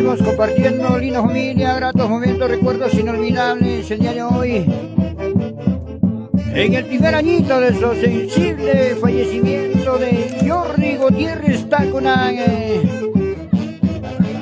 seguimos compartiendo linda familia, gratos momentos, recuerdos inolvidables el día de hoy. En el primer añito de su sensible fallecimiento de Jordi Gutiérrez Tacunán.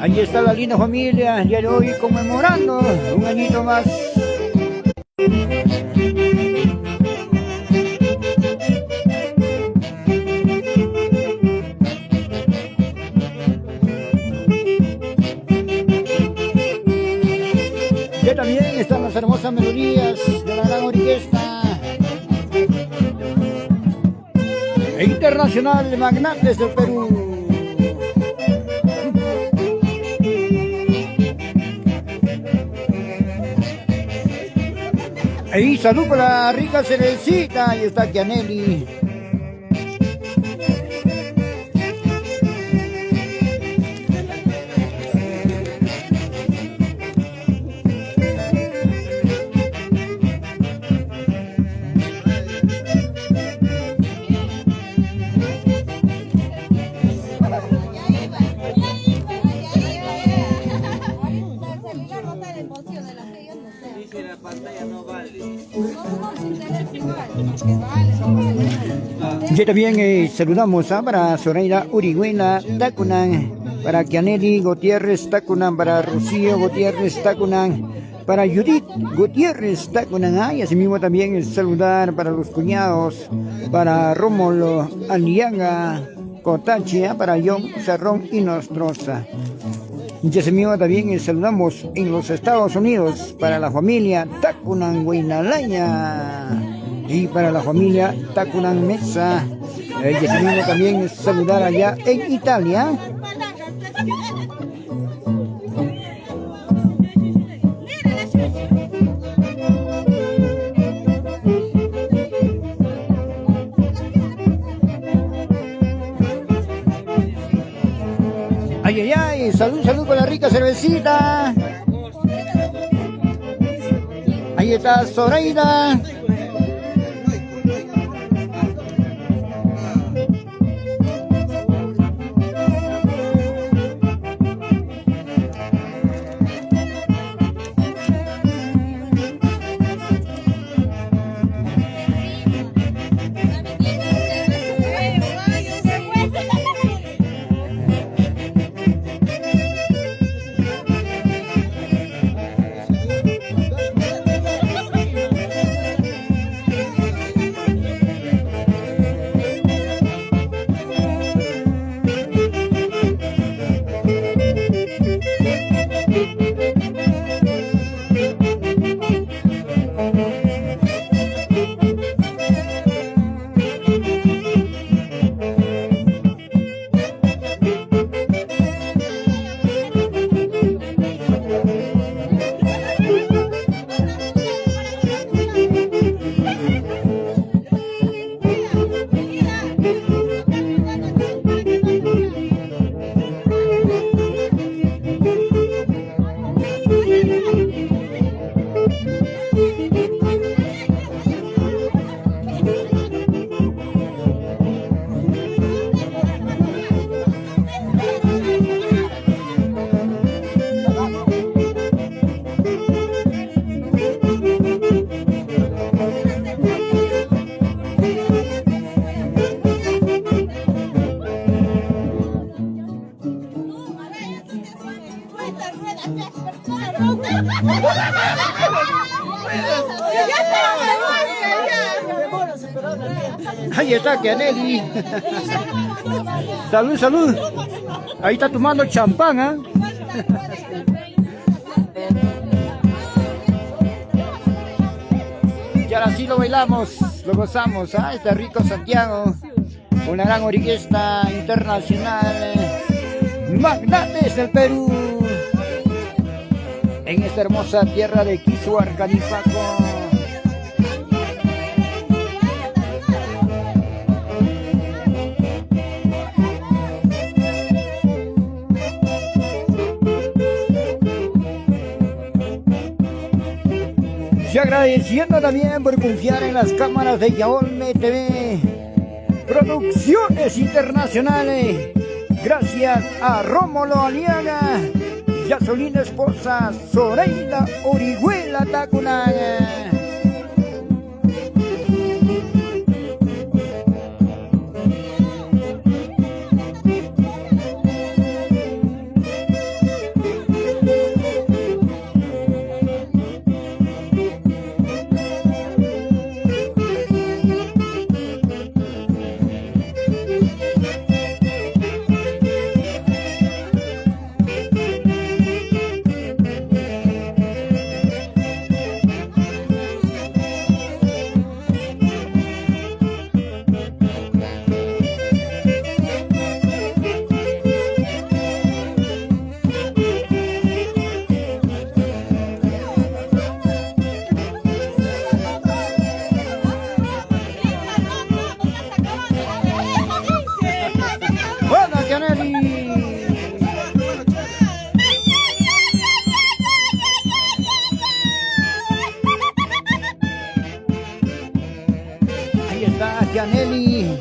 Ahí está la linda familia el día de hoy conmemorando un añito más. Que también están las hermosas melodías de la gran orquesta internacional de Magnates del Perú. Y salud para la rica cervecita. Ahí está Kianelli. Y también saludamos para Zoraida Urigüena Tacunán, para Kianelli Gutiérrez Tacunán, para Rocío Gutiérrez Tacunán, para Judith Gutiérrez Tacunán, y así mismo también saludar para los cuñados, para Rómulo Aliaga Cotachi, para John Cerrón y Nostroza. Y así mismo también saludamos en los Estados Unidos para la familia Tacunán Guinalaña y para la familia Tacunán Mesa. Y así mismo también saludar allá en Italia. Ay, ay, ay, salud con la rica cervecita. Ahí está Zoraida. Ahí está Kianelli. Salud, salud. Ahí está tomando champán, ¿ah? Y ahora sí lo bailamos, lo gozamos, ¿ah? Está rico Santiago. Una gran orquesta internacional. Magnates del Perú. En esta hermosa tierra de Quisuar, Canifaco. Y agradeciendo también por confiar en las cámaras de Yaolme TV, Producciones Internacionales. Gracias a Rómulo Aliaga, Yasolina esposa, Zoraida Orihuela Tacunan. Ahí está Yaneli,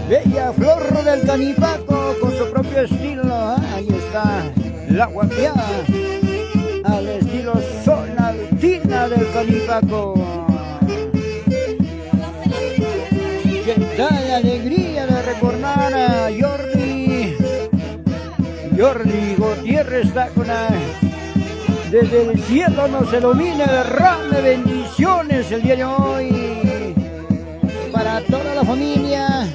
bella flor del Canipaco con su propio estilo. Ahí está la guapiada al estilo zona altina del Canipaco. Qué tal alegría de recordar a Jordi Gutiérrez Tacuna. Desde el cielo nos ilumine, derrame bendiciones el día de hoy para toda la familia.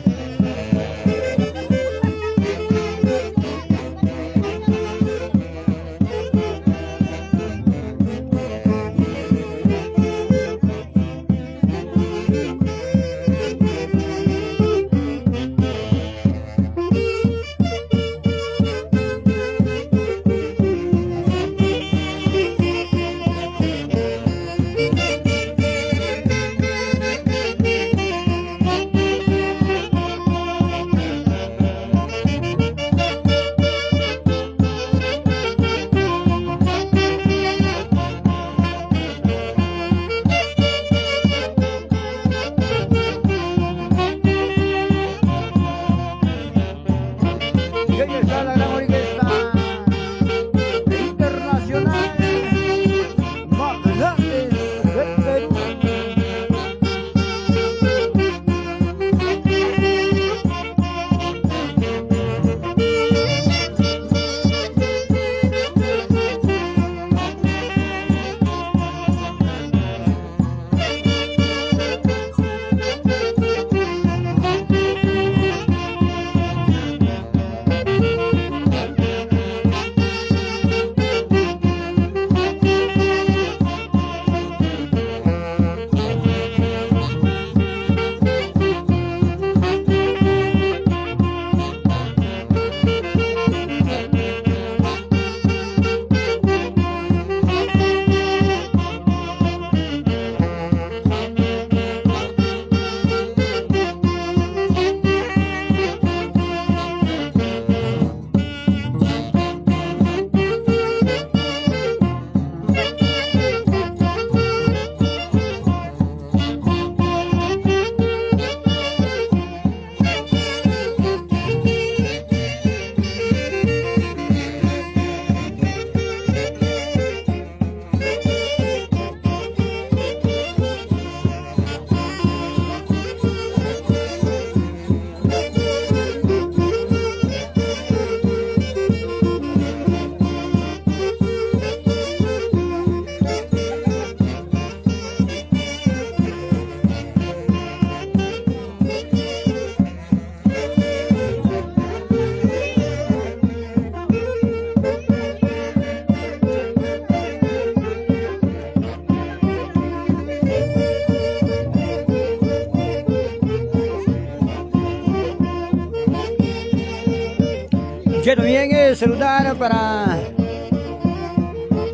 Quiero bien saludar para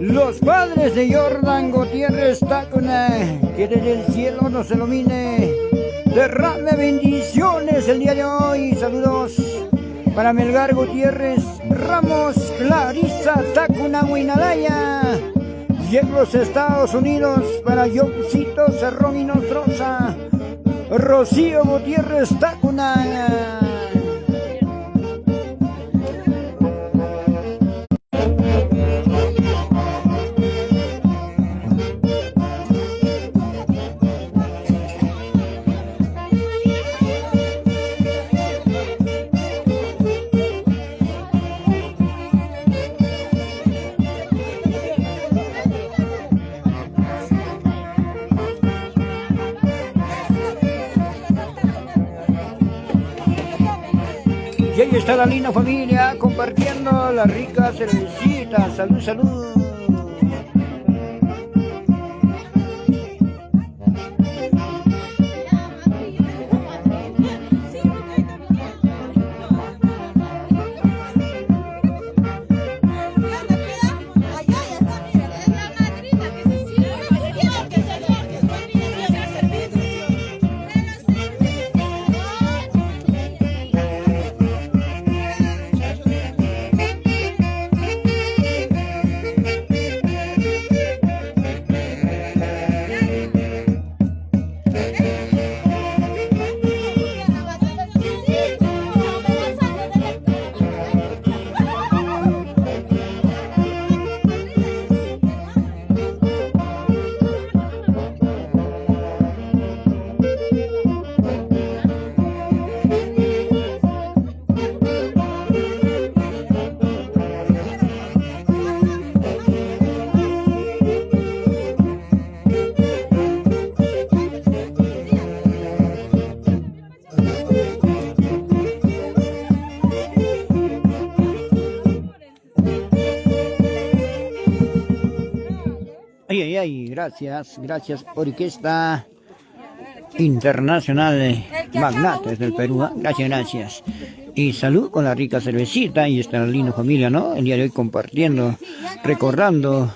los padres de Jordan Gutiérrez Tacuna, que desde el cielo nos ilumine, derrame bendiciones el día de hoy. Saludos para Melgar Gutiérrez Ramos, Clarisa Tacuna Huinalaya, y en los Estados Unidos para Yoncito Cerrón y Nostroza, Rocío Gutiérrez Tacuna. está la linda familia compartiendo la rica cervecita. Salud, salud. Ay, ay, ay, gracias, gracias, Orquesta Internacional Magnates del Perú, ¿eh? Gracias, gracias. Y salud con la rica cervecita y esta linda familia, ¿no? El día de hoy compartiendo, recordando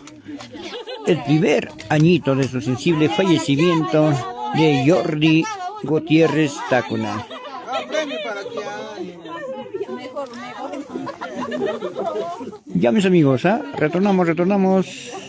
el primer añito de su sensible fallecimiento de Jordi Gutiérrez Tacuna. Ya mis amigos, ¿ah? Retornamos.